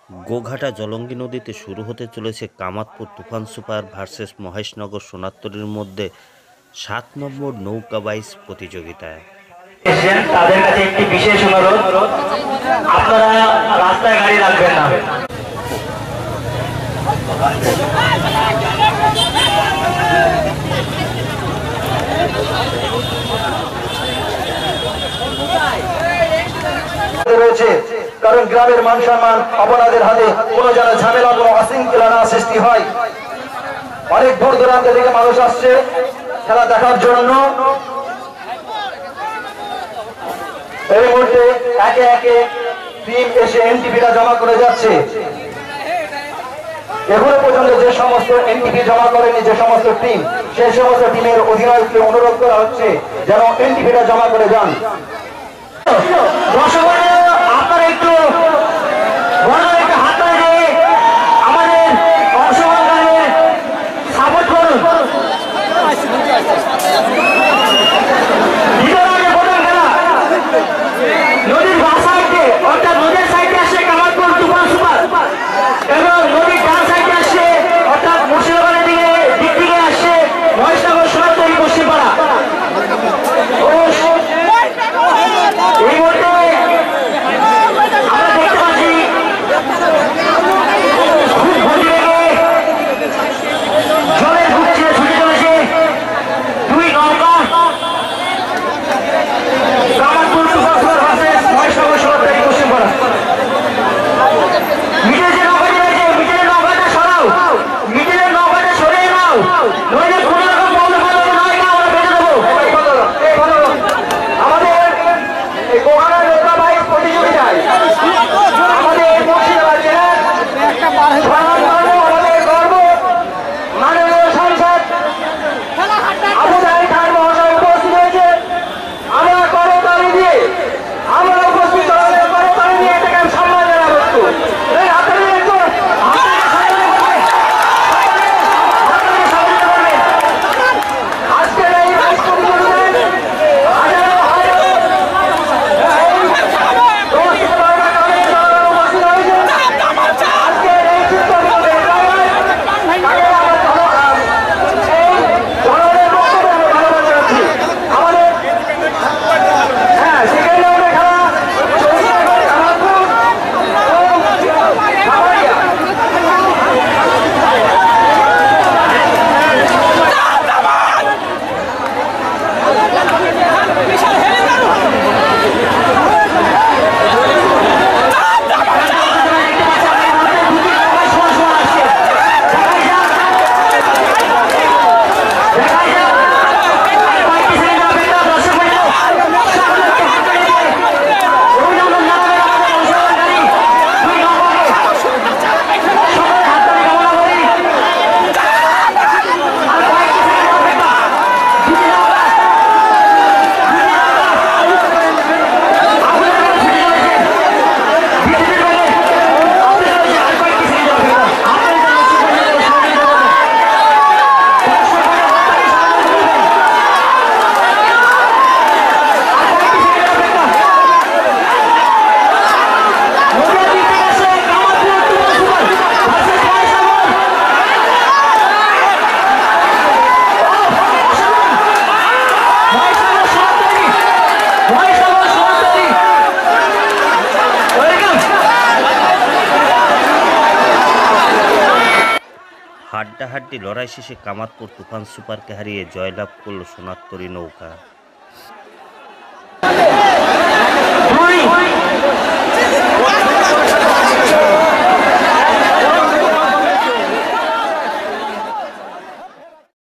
গোঘাটা জলঙ্গি নদীতে শুরু হতে চলেছে কামাতপুর তুফান সুপার ভার্সেস মহেশনগর সোনারতরীর মধ্যে ৭ নম্বর নৌকা বাইচ প্রতিযোগিতায়। তাদের কাছে একটি বিশেষ অনুরোধ, আপনারা রাস্তায় গাড়ি রাখবেন না। রয়েছে, কারণ গ্রামের মান সম্মান আপনাদের হাতে কোনো যেন ঝামেলা কোনো অশৃঙ্খলা না সৃষ্টি হয়। অনেক দূর দূরান্ত থেকে মানুষ আসছে খেলা দেখার জন্য। এই মুহূর্তে একে একে টিম এসে এনটিপিটা জমা করে যাচ্ছে। এখনো পর্যন্ত যে সমস্ত এনটিপি জমা করেনি যে সমস্ত টিম, সেই সমস্ত টিমের অধিনায়ককে অনুরোধ করা হচ্ছে যেন এনটিপিটা জমা করে যান। আপনারা একটু হাত দিয়ে আমাদের অংশগ্রহণকারী সাপোর্ট করুন। নদীর বাঁ সাইডে অর্থাৎ নদীর সাইডে আসে কামাতপুর তুফান সুপার এবং নদীর ডান সাইডে আসে অর্থাৎ মুর্শিদাবাদের দিক থেকে আসে মহেশনগর সোনারতরী পশ্চিমপাড়া। এই মুহূর্তে আমরা দেখতে পাচ্ছি খুব গতি বেগে জলের বুক ছেড়ে ছুটে চলেছে দুই নৌকা, কামাতপুর তুফান সুপার ভার্সেস মহেশনগর সোনারতরী পশ্চিমপাড়া। মিডিলের নৌকাটি রয়েছে, মিডিলের নৌকাটা সরাও, মিডিলের নৌকাটা সরিয়ে নাও, নইলে কোনো রকম প্রবলেম হলে নৌকা আমরা বেঁধে দেবো। আমাদের এই গোঘাটা নৌকা বাইচ প্রতিযোগিতায় আমাদের মুর্শিদাবাদ জেলার আমাদের গর্ব মাননীয় সাংসদ আবু জাহিদ খান মহাশয় উপস্থিত হয়েছে। আমরা করতালি দিয়ে আমরা উপস্থিত করতালি দিয়ে এটাকে সম্মান জানাবো। আজকের এই বাইচ প্রতিযোগিতায় হাড্ডাহাড্ডি লড়াই শেষে কামাতপুর তুফান সুপারকে হারিয়ে জয়লাভ করল সোনারতরী নৌকা।